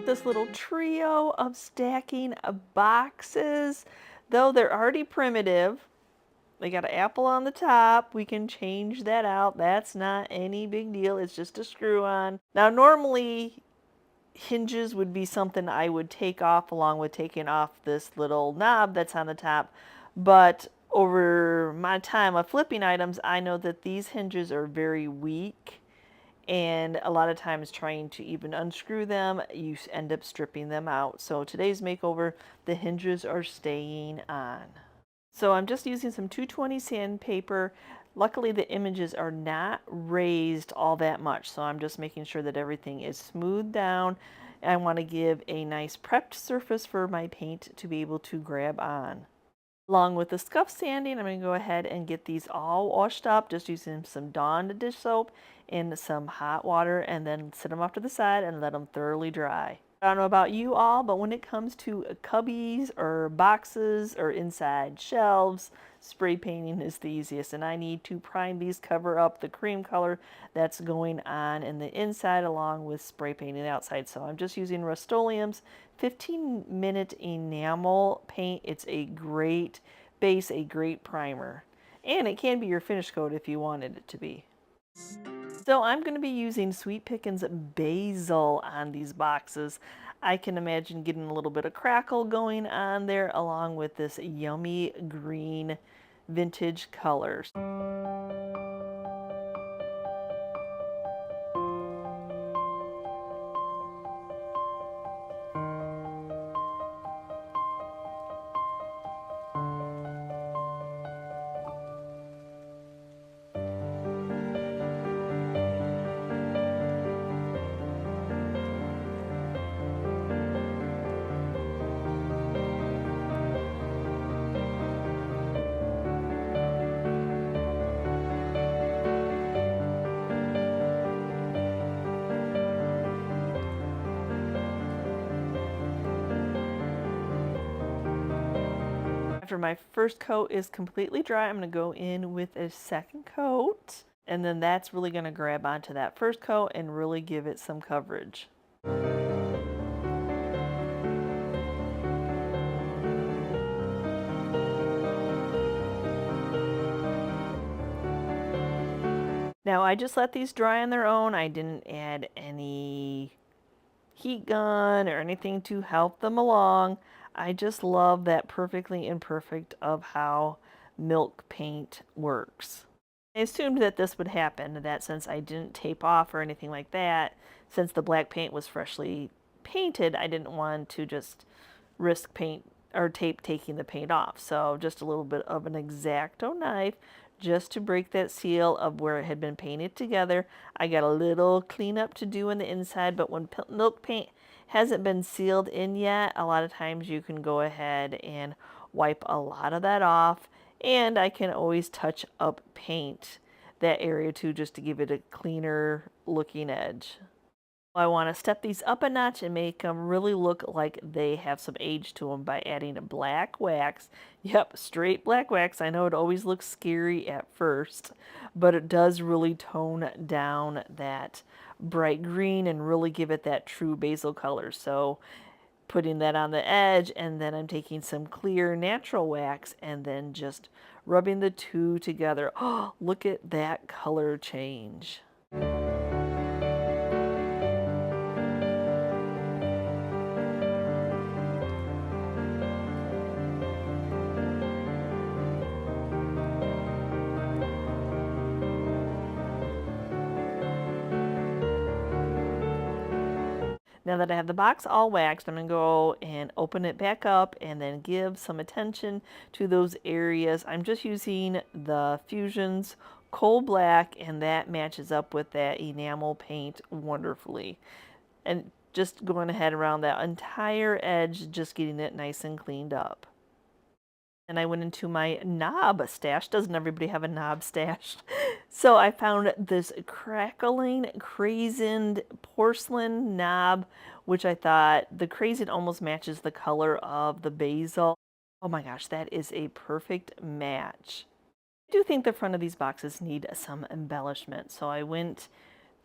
this little trio of stacking boxes. Though they're already primitive, they got an apple on the top. We can change that out. That's not any big deal. It's just a screw on. Now, normally hinges would be something I would take off along with taking off this little knob that's on the top. But over my time of flipping items, I know that these hinges are very weak. And a lot of times trying to even unscrew them, you end up stripping them out. So today's makeover, the hinges are staying on. So I'm just using some 220 sandpaper. Luckily the images are not raised all that much, so I'm just making sure that everything is smoothed down. I want to give a nice prepped surface for my paint to be able to grab on. Along with the scuff sanding, I'm going to go ahead and get these all washed up, just using some Dawn dish soap and some hot water, and then set them off to the side and let them thoroughly dry. I don't know about you all, but when it comes to cubbies or boxes or inside shelves, spray painting is the easiest, and I need to prime these, cover up the cream color that's going on in the inside along with spray painting the outside. So I'm just using Rust-Oleum's 15-minute enamel paint. It's a great base, a great primer, and it can be your finish coat if you wanted it to be. So I'm going to be using Sweet Pickins Basil on these boxes. I can imagine getting a little bit of crackle going on there along with this yummy green vintage colors. After my first coat is completely dry, I'm going to go in with a second coat, and then that's really going to grab onto that first coat and really give it some coverage. Now I just let these dry on their own. I didn't add any heat gun or anything to help them along. I just love that perfectly imperfect of how milk paint works. I assumed that this would happen, that since I didn't tape off or anything like that, since the black paint was freshly painted, I didn't want to just risk paint or tape taking the paint off. So just a little bit of an X-Acto knife just to break that seal of where it had been painted together. I got a little cleanup to do on the inside, but when milk paint hasn't been sealed in yet, a lot of times you can go ahead and wipe a lot of that off, and I can always touch up paint that area too, just to give it a cleaner looking edge. I want to step these up a notch and make them really look like they have some age to them by adding a black wax. Yep, straight black wax. I know it always looks scary at first, but it does really tone down that bright green and really give it that true basil color. So putting that on the edge, and then I'm taking some clear natural wax and then just rubbing the two together. Oh, look at that color change. Now that I have the box all waxed, I'm going to go and open it back up and then give some attention to those areas. I'm just using the Fusion's Coal Black, and that matches up with that enamel paint wonderfully. And just going ahead around that entire edge, just getting it nice and cleaned up. And I went into my knob stash. Doesn't everybody have a knob stash? So I found this crackling, crazened porcelain knob, which I thought the crazened almost matches the color of the basil. Oh my gosh, that is a perfect match. I do think the front of these boxes need some embellishment. So I went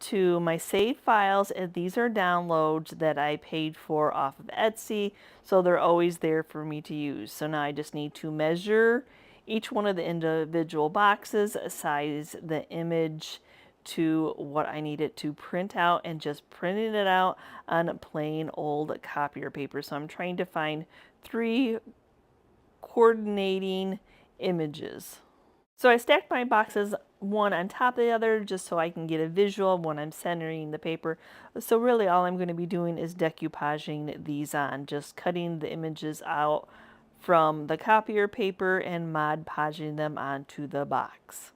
to my save files, and these are downloads that I paid for off of Etsy, so they're always there for me to use. So now I just need to measure each one of the individual boxes, size the image to what I need it to print out, and just printing it out on plain old copier paper. So I'm trying to find 3 coordinating images. So I stacked my boxes one on top of the other just so I can get a visual when I'm centering the paper. So really all I'm going to be doing is decoupaging these on, just cutting the images out from the copier paper and Mod Podging them onto the box.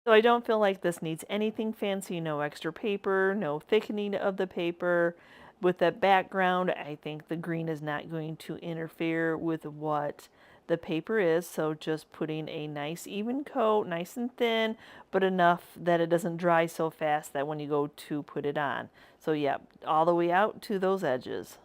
So I don't feel like this needs anything fancy, no extra paper, no thickening of the paper. With that background, I think the green is not going to interfere with what the paper is, so just putting a nice even coat, nice and thin, but enough that it doesn't dry so fast that when you go to put it on. So yeah, all the way out to those edges.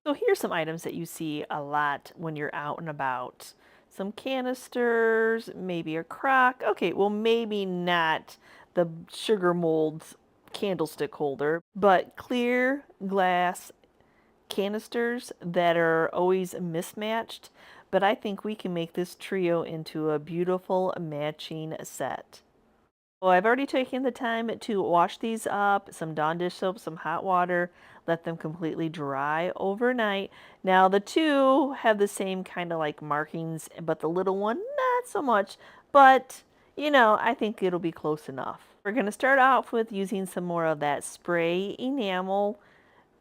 So here's some items that you see a lot when you're out and about. Some canisters, maybe a crock. Okay, well maybe not the sugar molds candlestick holder, but clear glass canisters that are always mismatched. But I think we can make this trio into a beautiful matching set. Well, I've already taken the time to wash these up, some Dawn dish soap, some hot water, let them completely dry overnight. Now the 2 have the same kind of like markings, but the little one, not so much, but you know, I think it'll be close enough. We're going to start off with using some more of that spray enamel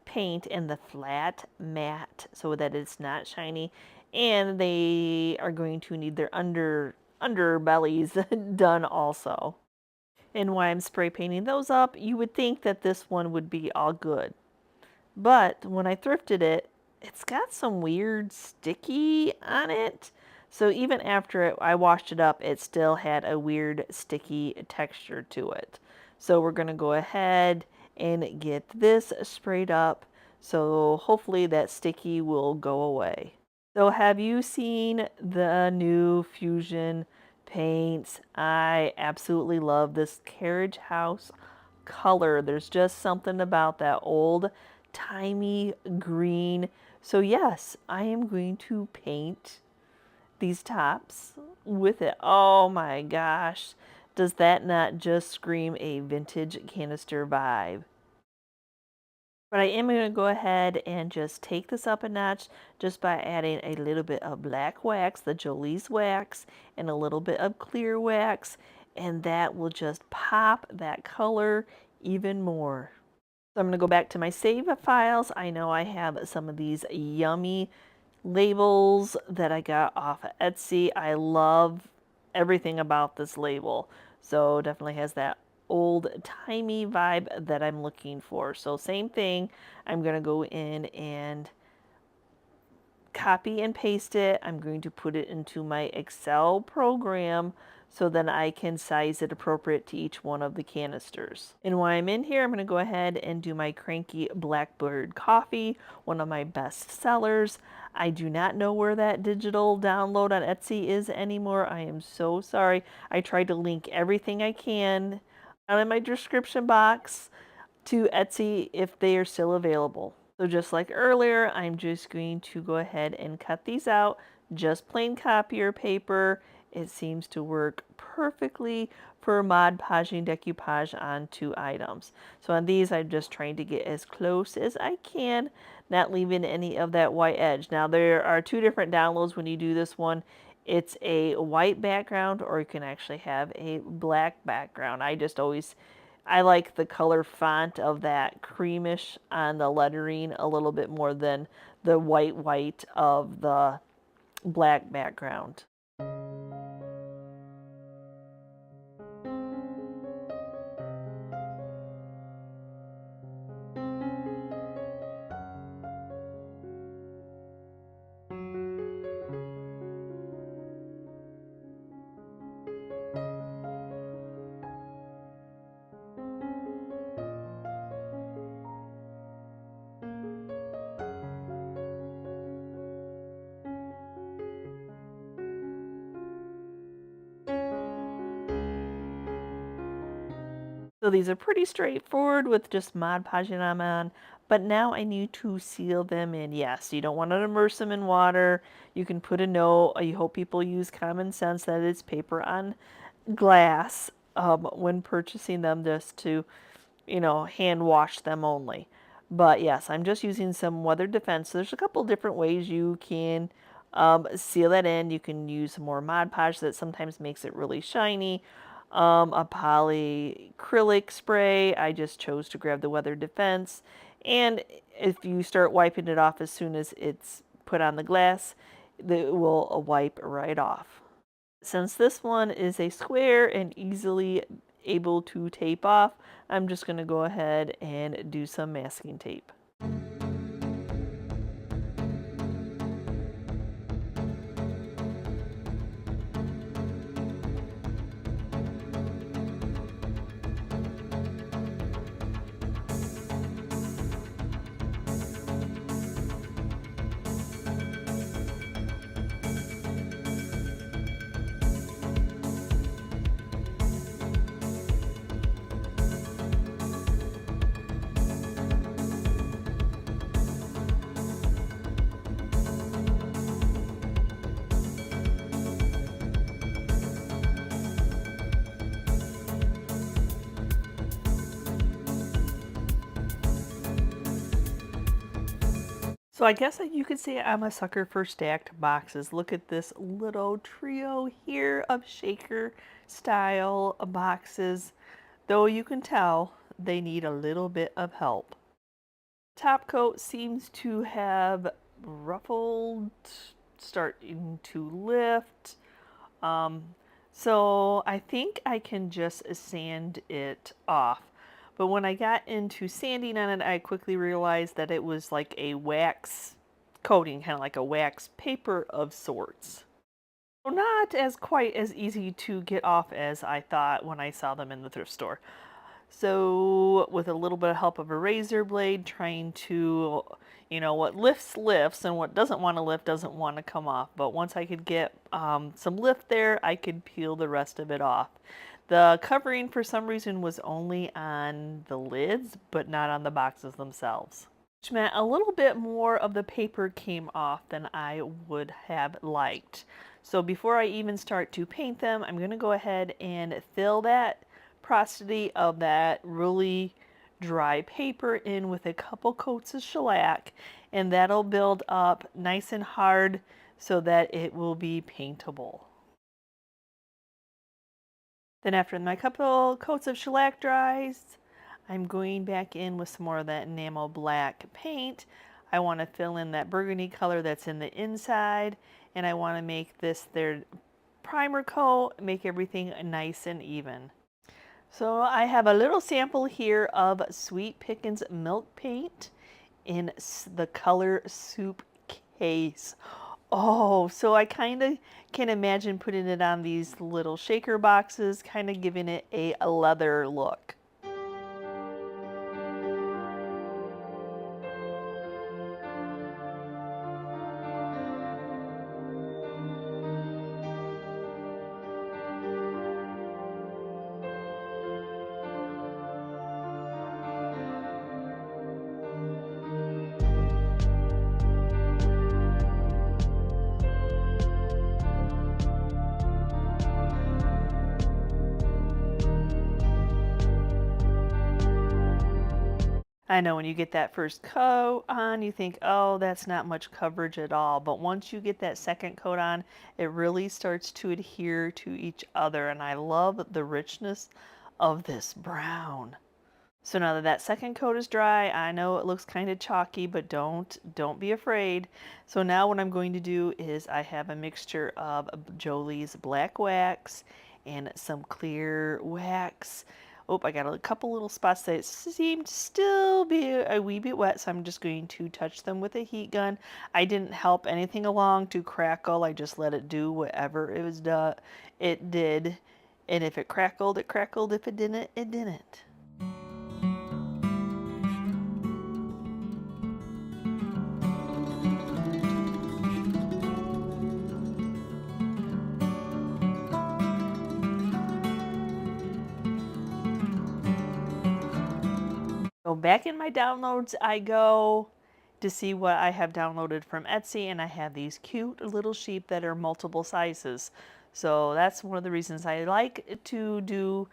paint in the flat mat so that it's not shiny, and they are going to need their underbellies done also. And why I'm spray painting those up, you would think that this one would be all good. But when I thrifted it, it's got some weird sticky on it. So even after I washed it up, it still had a weird sticky texture to it. So we're going to go ahead and get this sprayed up. So hopefully that sticky will go away. So have you seen the new Fusion paints? I absolutely love this Carriage house color. There's just something about that old timey green. So yes, I am going to paint these tops with it. Oh my gosh. Does that not just scream a vintage canister vibe? But I am going to go ahead and just take this up a notch just by adding a little bit of black wax, the Jolie's wax, and a little bit of clear wax, and that will just pop that color even more. So I'm going to go back to my save files. I know I have some of these yummy labels that I got off of Etsy. I love everything about this label. So definitely has that old-timey vibe that I'm looking for. So same thing, I'm going to go in and copy and paste it. I'm going to put it into my Excel program so then I can size it appropriate to each one of the canisters. And while I'm in here, I'm going to go ahead and do my Cranky Blackbird coffee, one of my best sellers. I do not know where that digital download on Etsy is anymore. I am so sorry. I tried to link everything I can down in my description box to Etsy if they are still available. So just like earlier, I'm just going to go ahead and cut these out, just plain copier paper, It seems to work perfectly for Mod Podging decoupage onto items. So on these, I'm just trying to get as close as I can, not leaving any of that white edge. Now there are two different downloads when you do this one. It's a white background, or you can actually have a black background. I like the color font of that creamish on the lettering a little bit more than the white of the black background. So these are pretty straightforward with just Mod Podging them on, but now I need to seal them in. Yes, you don't want to immerse them in water. You can put a note. I hope people use common sense that it's paper on glass when purchasing them, just to, hand wash them only. But yes, I'm just using some weather defense. There's a couple different ways you can seal that in. You can use more Mod Podge that sometimes makes it really shiny. A polyacrylic spray. I just chose to grab the weather defense. And if you start wiping it off as soon as it's put on the glass, it will wipe right off. Since this one is a square and easily able to tape off, I'm just going to go ahead and do some masking tape. So I guess that you could say I'm a sucker for stacked boxes. Look at this little trio here of shaker style boxes. Though you can tell they need a little bit of help. Top coat seems to have ruffled, starting to lift. So I think I can just sand it off. But when I got into sanding on it, I quickly realized that it was like a wax coating, kind of like a wax paper of sorts. So not as quite as easy to get off as I thought when I saw them in the thrift store. So with a little bit of help of a razor blade, trying to, what lifts, and what doesn't want to lift doesn't want to come off. But once I could get some lift there, I could peel the rest of it off. The covering, for some reason, was only on the lids, but not on the boxes themselves, which meant a little bit more of the paper came off than I would have liked. So before I even start to paint them, I'm going to go ahead and fill that porosity of that really dry paper in with a couple coats of shellac, and that'll build up nice and hard so that it will be paintable. Then after my couple coats of shellac dries, I'm going back in with some more of that enamel black paint. I want to fill in that burgundy color that's in the inside, and I want to make this their primer coat, make everything nice and even. So I have a little sample here of Sweet Pickins milk paint in the color Soup Case. Oh, so I kind of can imagine putting it on these little shaker boxes, kind of giving it a leather look. I know when you get that first coat on, you think, oh, that's not much coverage at all. But once you get that second coat on, it really starts to adhere to each other. And I love the richness of this brown. So now that that second coat is dry, I know it looks kind of chalky, but don't be afraid. So now what I'm going to do is I have a mixture of Jolie's black wax and some clear wax. Oh, I got a couple little spots that seem to still be a wee bit wet, so I'm just going to touch them with a heat gun. I didn't help anything along to crackle. I just let it do whatever it was done. It did. And if it crackled, it crackled. If it didn't, it didn't. So back in my downloads, I go to see what I have downloaded from Etsy, and I have these cute little sheep that are multiple sizes. So that's one of the reasons I like to do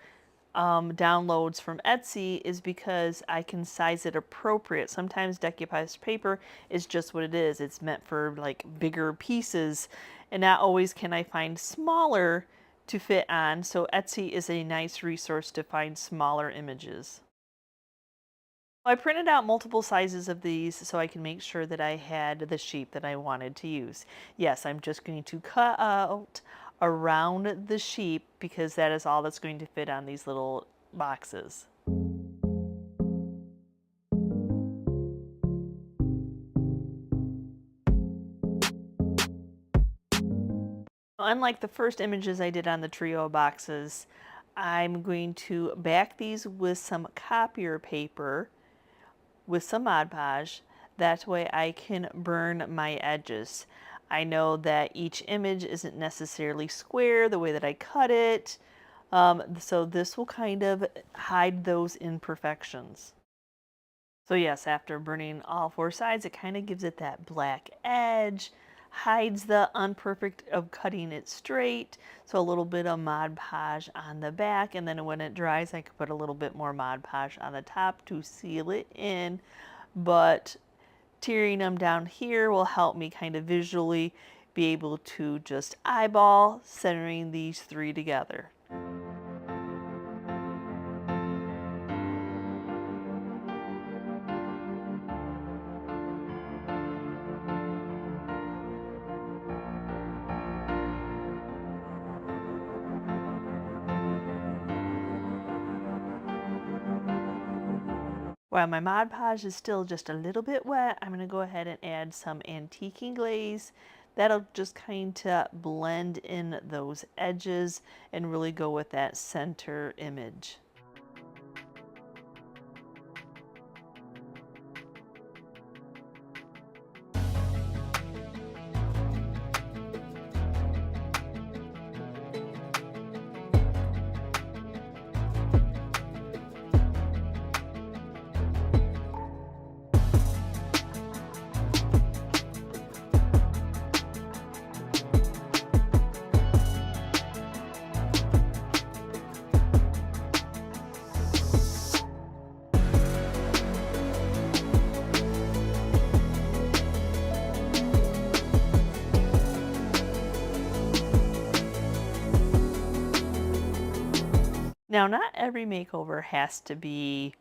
downloads from Etsy, is because I can size it appropriate. Sometimes decoupaged paper is just what it is. It's meant for like bigger pieces, and not always can I find smaller to fit on. So Etsy is a nice resource to find smaller images. I printed out multiple sizes of these so I can make sure that I had the sheep that I wanted to use. Yes, I'm just going to cut out around the sheep because that is all that's going to fit on these little boxes. Unlike the first images I did on the trio boxes, I'm going to back these with some copier paper with some Mod Podge. That way I can burn my edges. I know that each image isn't necessarily square the way that I cut it, so this will kind of hide those imperfections. So yes, after burning all four sides, it kind of gives it that black edge, hides the unperfect of cutting it straight. So a little bit of Mod Podge on the back, and then when it dries, I could put a little bit more Mod Podge on the top to seal it in. But tearing them down here will help me kind of visually be able to just eyeball centering these three together. While my Mod Podge is still just a little bit wet, I'm going to go ahead and add some antiquing glaze. That'll just kind of blend in those edges and really go with that center image. Now, not every makeover has to be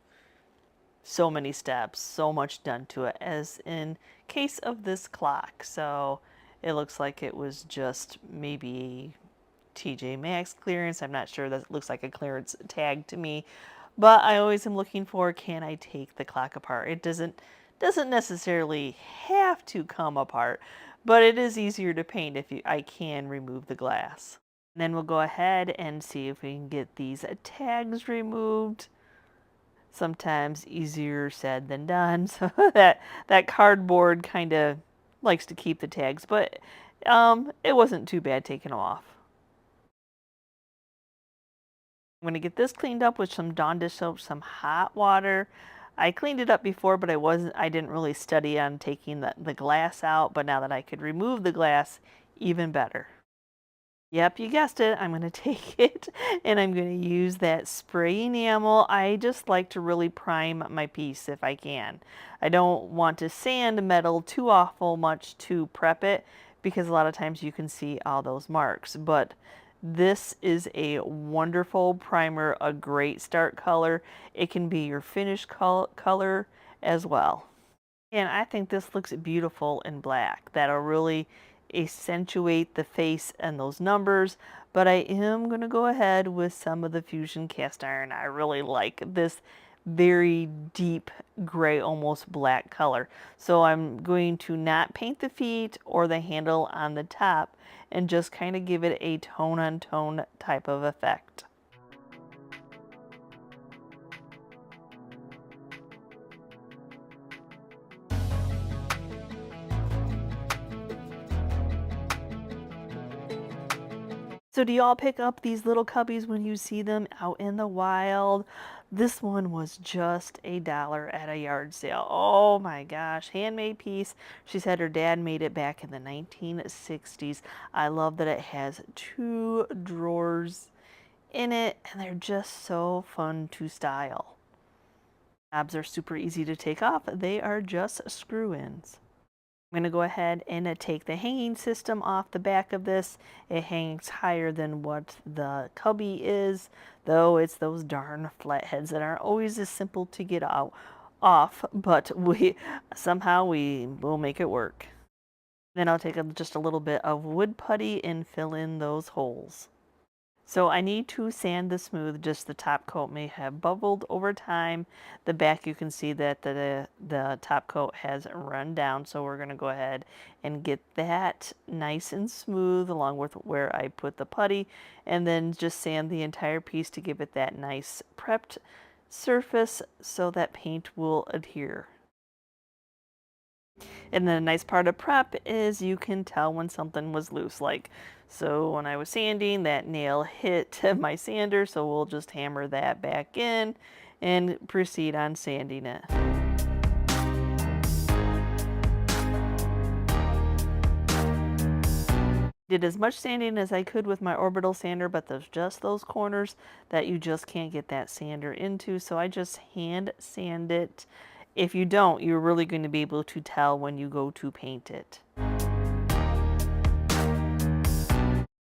so many steps, so much done to it, as in case of this clock. So it looks like it was just maybe TJ Maxx clearance. I'm not sure. That looks like a clearance tag to me. But I always am looking for, can I take the clock apart? It doesn't necessarily have to come apart, but it is easier to paint if I can remove the glass. Then we'll go ahead and see if we can get these tags removed. Sometimes easier said than done. So that cardboard kind of likes to keep the tags, but it wasn't too bad taking them off. I'm going to get this cleaned up with some Dawn dish soap, some hot water. I cleaned it up before, but I didn't really study on taking the glass out, but now that I could remove the glass, even better. Yep, you guessed it. I'm going to take it and I'm going to use that spray enamel. I just like to really prime my piece if I can. I don't want to sand metal too awful much to prep it because a lot of times you can see all those marks. But this is a wonderful primer, a great start color. It can be your finish color as well. And I think this looks beautiful in black. That'll really accentuate the face and those numbers. But I am going to go ahead with some of the Fusion cast iron. I really like this very deep gray, almost black color. So I'm going to not paint the feet or the handle on the top and just kind of give it a tone on tone type of effect. So do y'all pick up these little cubbies when you see them out in the wild? This one was just $1 at a yard sale. Oh my gosh, handmade piece. She said her dad made it back in the 1960s. I love that it has 2 drawers in it and they're just so fun to style. Knobs are super easy to take off. They are just screw-ins. I'm going to go ahead and take the hanging system off the back of this. It hangs higher than what the cubby is, though it's those darn flatheads that aren't always as simple to get off, but somehow we will make it work. Then I'll take just a little bit of wood putty and fill in those holes. So I need to sand the smooth, just the top coat may have bubbled over time. The back you can see that the top coat has run down, so we're going to go ahead and get that nice and smooth along with where I put the putty, and then just sand the entire piece to give it that nice prepped surface so that paint will adhere. And then a nice part of prep is you can tell when something was loose. Like, so when I was sanding, that nail hit my sander, so we'll just hammer that back in and proceed on sanding it. Did as much sanding as I could with my orbital sander, but there's just those corners that you just can't get that sander into, so I just hand sand it. If you don't, you're really going to be able to tell when you go to paint it.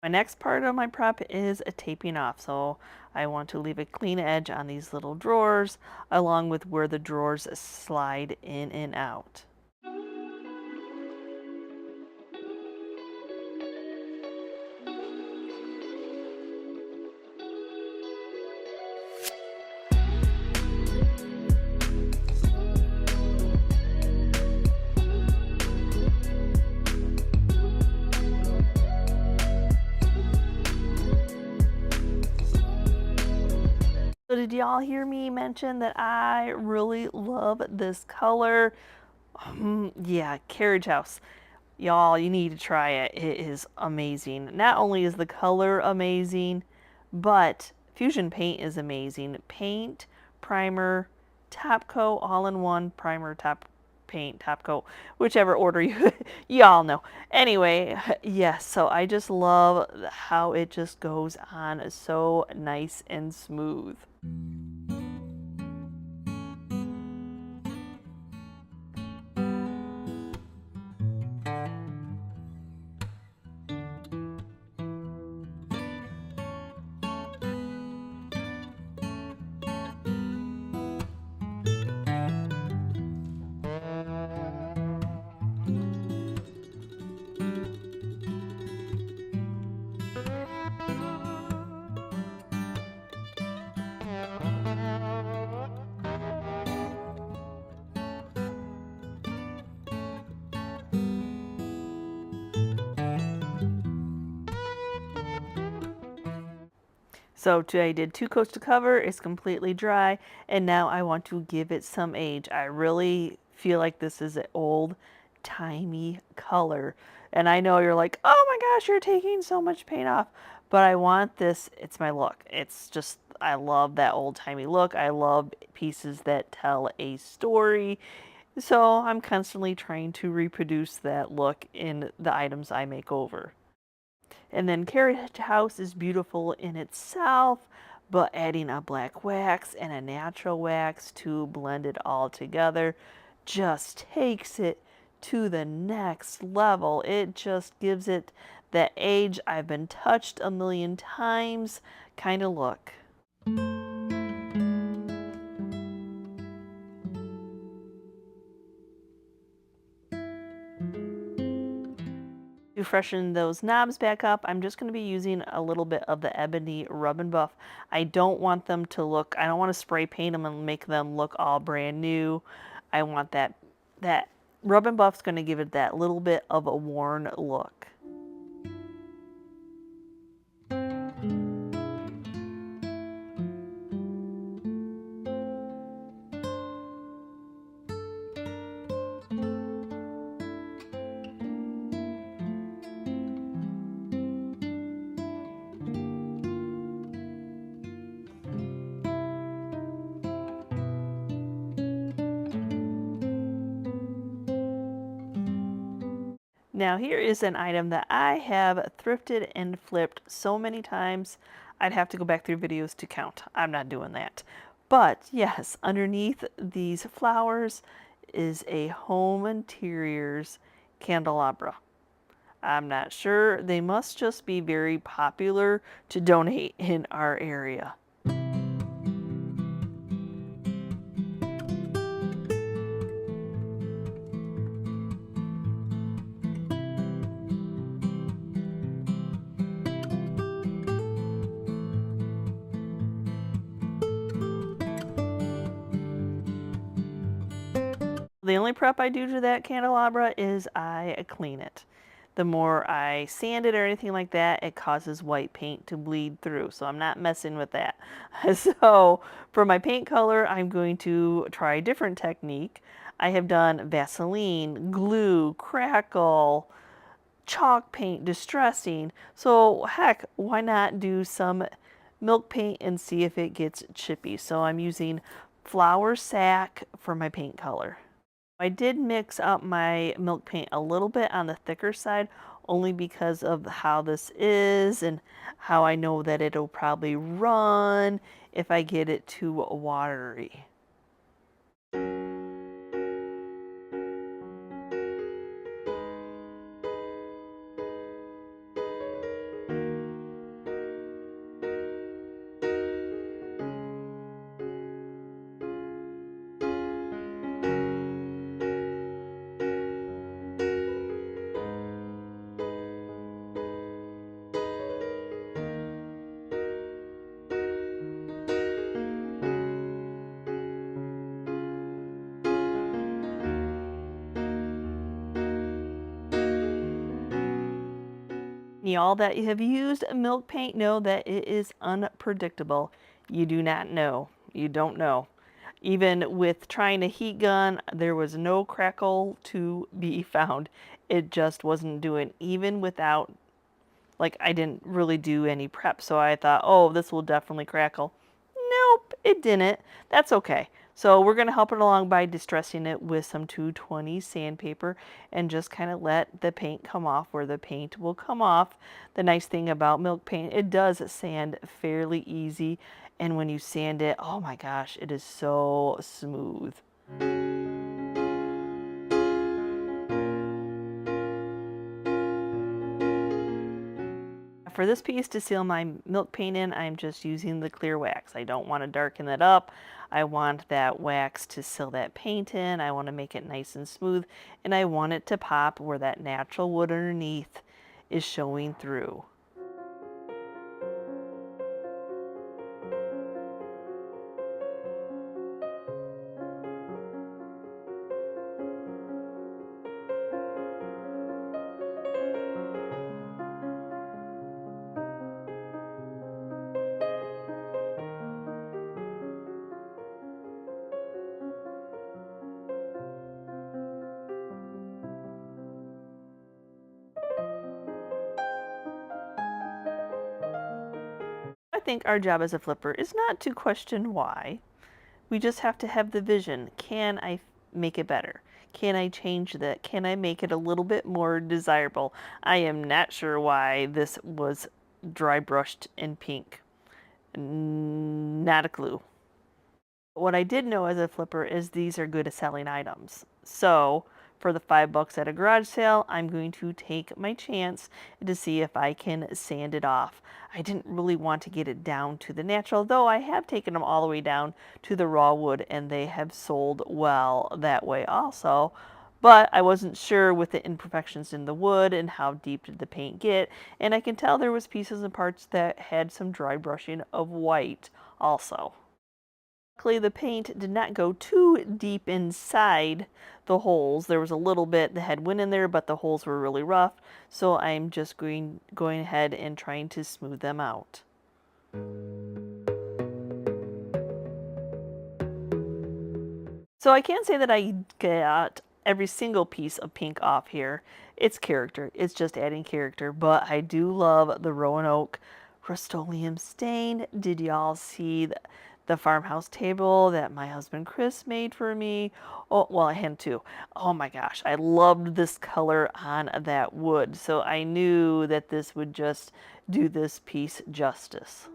My next part of my prep is a taping off, so I want to leave a clean edge on these little drawers along with where the drawers slide in and out. So did y'all hear me mention that I really love this color? Yeah, Carriage House. Y'all, you need to try it. It is amazing. Not only is the color amazing, but Fusion paint is amazing. Paint, primer, top coat, all in one. Primer, top paint, top coat, whichever order y'all know. Anyway, yes, so I just love how it just goes on so nice and smooth. So I did 2 coats to cover, it's completely dry, and now I want to give it some age. I really feel like this is an old-timey color. And I know you're like, oh my gosh, you're taking so much paint off. But I want this, it's my look. It's just, I love that old-timey look. I love pieces that tell a story. So I'm constantly trying to reproduce that look in the items I make over. And then Carriage House is beautiful in itself, but adding a black wax and a natural wax to blend it all together just takes it to the next level. It just gives it that age I've been touched a million times kind of look. To freshen those knobs back up, I'm just going to be using a little bit of the ebony rub and buff. I don't want them to look, I don't want to spray paint them and make them look all brand new. I want that rub and buff's going to give it that little bit of a worn look. Now here is an item that I have thrifted and flipped so many times, I'd have to go back through videos to count. I'm not doing that. But yes, underneath these flowers is a home interiors candelabra. I'm not sure. They must just be very popular to donate in our area. The only prep I do to that candelabra is I clean it. The more I sand it or anything like that, it causes white paint to bleed through. So I'm not messing with that. So for my paint color, I'm going to try a different technique. I have done Vaseline, glue, crackle, chalk paint, distressing. So heck, why not do some milk paint and see if it gets chippy. So I'm using flour sack for my paint color. I did mix up my milk paint a little bit on the thicker side, only because of how this is and how I know that it'll probably run if I get it too watery. Y'all that have used milk paint know that it is unpredictable. You do not know. You don't know. Even with trying a heat gun, there was no crackle to be found. It just wasn't doing, even without, like, I didn't really do any prep, so I thought, oh, this will definitely crackle. Nope, it didn't. That's okay. So we're going to help it along by distressing it with some 220 sandpaper and just kind of let the paint come off where the paint will come off. The nice thing about milk paint, it does sand fairly easy. And when you sand it, oh my gosh, it is so smooth. For this piece to seal my milk paint in, I'm just using the clear wax. I don't want to darken that up. I want that wax to seal that paint in. I want to make it nice and smooth, and I want it to pop where that natural wood underneath is showing through. I think our job as a flipper is not to question why. We just have to have the vision. Can I make it better? Can I change that? Can I make it a little bit more desirable? I am not sure why this was dry brushed in pink. Not a clue. What I did know as a flipper is these are good at selling items. So for the $5 at a garage sale, I'm going to take my chance to see if I can sand it off. I didn't really want to get it down to the natural, though I have taken them all the way down to the raw wood and they have sold well that way also. But I wasn't sure with the imperfections in the wood and how deep did the paint get, and I can tell there was pieces and parts that had some dry brushing of white also. Luckily, the paint did not go too deep inside the holes. There was a little bit that had went in there, but the holes were really rough, so I'm just going ahead and trying to smooth them out. So I can't say that I got every single piece of pink off here. It's character. It's just adding character, but I do love the Roanoke Rust-Oleum stain. Did y'all see the farmhouse table that my husband Chris made for me? Oh, well, I had to. Oh my gosh, I loved this color on that wood, so I knew that this would just do this piece justice.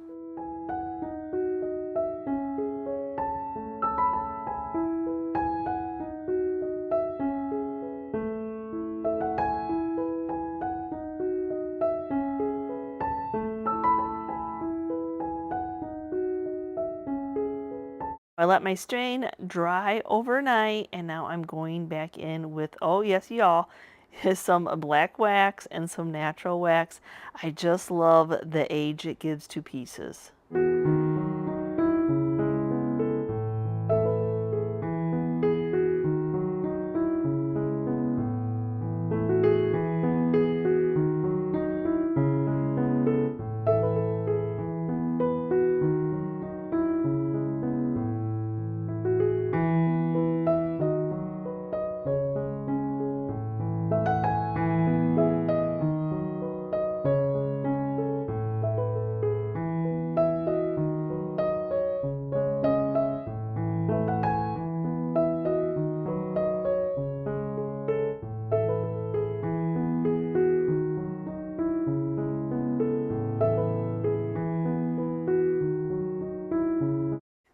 I let my stain dry overnight, and now I'm going back in with, oh yes y'all, some black wax and some natural wax. I just love the age it gives to pieces.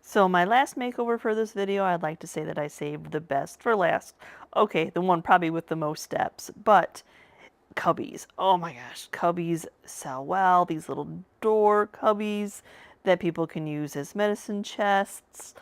So my last makeover for this video, I'd like to say that I saved the best for last. Okay, the one probably with the most steps, but cubbies. Oh my gosh, cubbies sell well. These little door cubbies that people can use as medicine chests.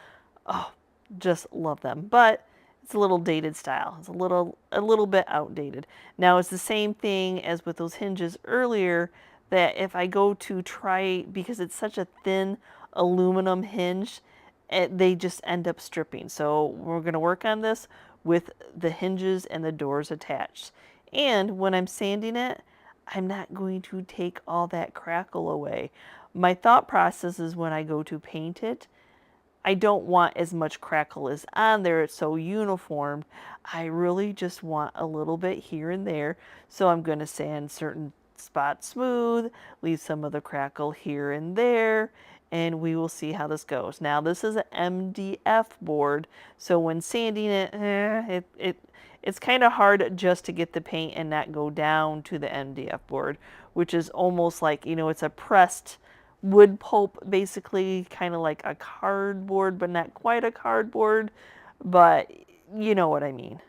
Oh, just love them. But it's a little dated style. It's a little bit outdated. Now it's the same thing as with those hinges earlier, that if I go to try, because it's such a thin aluminum hinge, they just end up stripping. So we're going to work on this with the hinges and the doors attached. And when I'm sanding it, I'm not going to take all that crackle away. My thought process is when I go to paint it, I don't want as much crackle as on there. It's so uniform. I really just want a little bit here and there. So I'm going to sand certain spots smooth, leave some of the crackle here and there, and we will see how this goes. Now this is an MDF board, so when sanding it, it's kind of hard just to get the paint and not go down to the MDF board, which is almost like, you know, it's a pressed wood pulp, basically, kind of like a cardboard, but not quite a cardboard, but you know what I mean.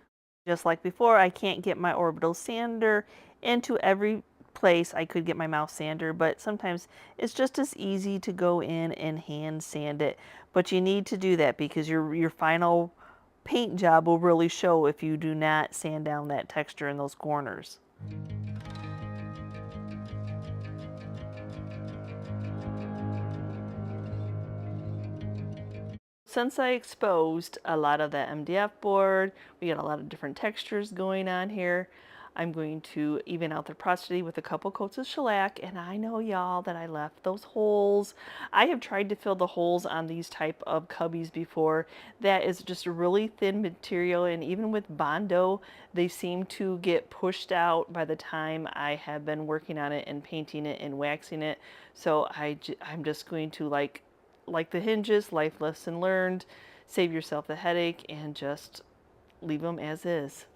Just like before, I can't get my orbital sander into every place. I could get my mouth sander, but sometimes it's just as easy to go in and hand sand it. But you need to do that because your final paint job will really show if you do not sand down that texture in those corners. Since I exposed a lot of that MDF board, we got a lot of different textures going on here. I'm going to even out the porosity with a couple coats of shellac, and I know y'all that I left those holes. I have tried to fill the holes on these type of cubbies before. That is just a really thin material, and even with Bondo, they seem to get pushed out by the time I have been working on it and painting it and waxing it. So I'm just going to like the hinges, life lesson learned, save yourself the headache and just leave them as is.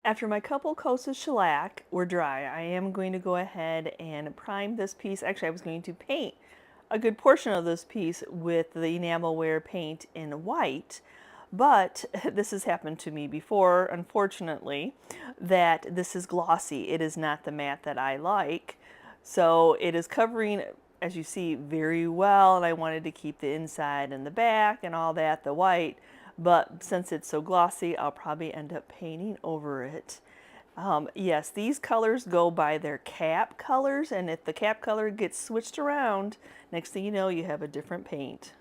After my couple coats of shellac were dry, I am going to go ahead and prime this piece. Actually, I was going to paint a good portion of this piece with the enamelware paint in white, but this has happened to me before, unfortunately, that this is glossy. It is not the matte that I like, so it is covering, as you see, very well, and I wanted to keep the inside and the back and all that, the white, but since it's so glossy, I'll probably end up painting over it. Yes, these colors go by their cap colors, and if the cap color gets switched around, next thing you know, you have a different paint.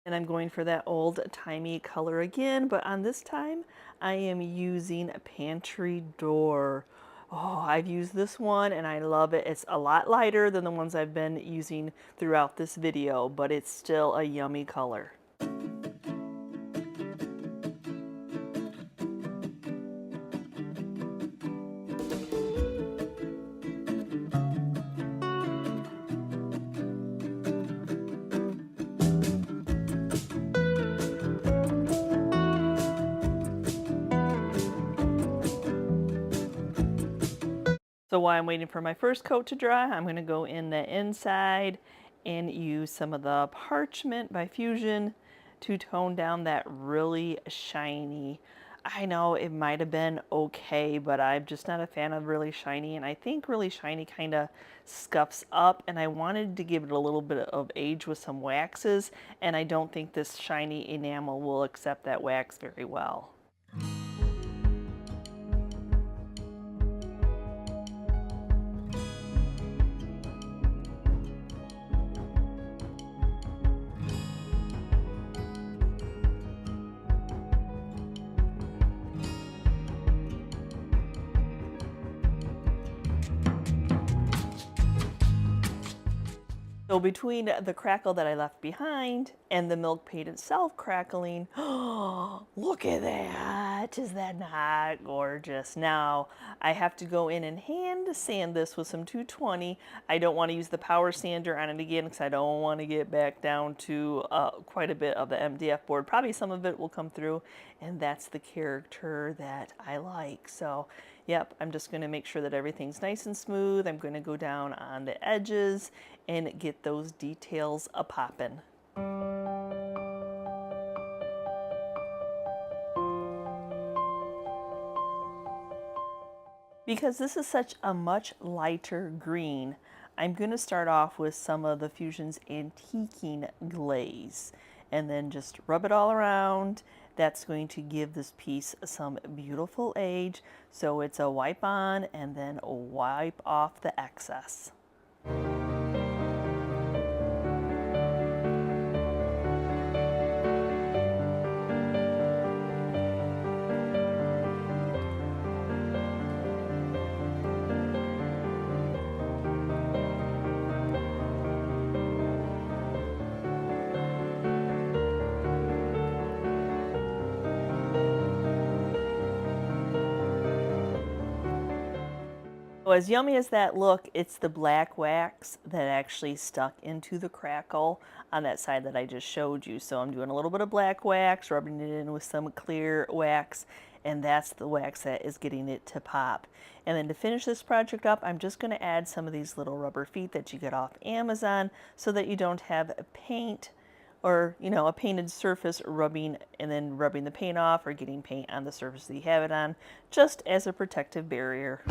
And I'm going for that old-timey color again, but on this time, I am using a pantry door. Oh, I've used this one and I love it. It's a lot lighter than the ones I've been using throughout this video, but it's still a yummy color. So while I'm waiting for my first coat to dry, I'm going to go in the inside and use some of the Parchment by Fusion to tone down that really shiny. I know it might have been okay, but I'm just not a fan of really shiny, and I think really shiny kind of scuffs up, and I wanted to give it a little bit of age with some waxes, and I don't think this shiny enamel will accept that wax very well. So between the crackle that I left behind and the milk paint itself crackling, oh, look at that. Is that not gorgeous? Now, I have to go in and hand sand this with some 220. I don't want to use the power sander on it again because I don't want to get back down to quite a bit of the MDF board. Probably some of it will come through, and that's the character that I like. So, yep, I'm just going to make sure that everything's nice and smooth. I'm going to go down on the edges and get those details a-poppin'. Because this is such a much lighter green, I'm going to start off with some of the Fusion's antiquing glaze and then just rub it all around. That's going to give this piece some beautiful age. So it's a wipe on and then a wipe off the excess. So as yummy as that look, it's the black wax that actually stuck into the crackle on that side that I just showed you. So I'm doing a little bit of black wax, rubbing it in with some clear wax, and that's the wax that is getting it to pop. And then to finish this project up, I'm just going to add some of these little rubber feet that you get off Amazon so that you don't have paint or, you know, a painted surface rubbing and then rubbing the paint off or getting paint on the surface that you have it on, just as a protective barrier.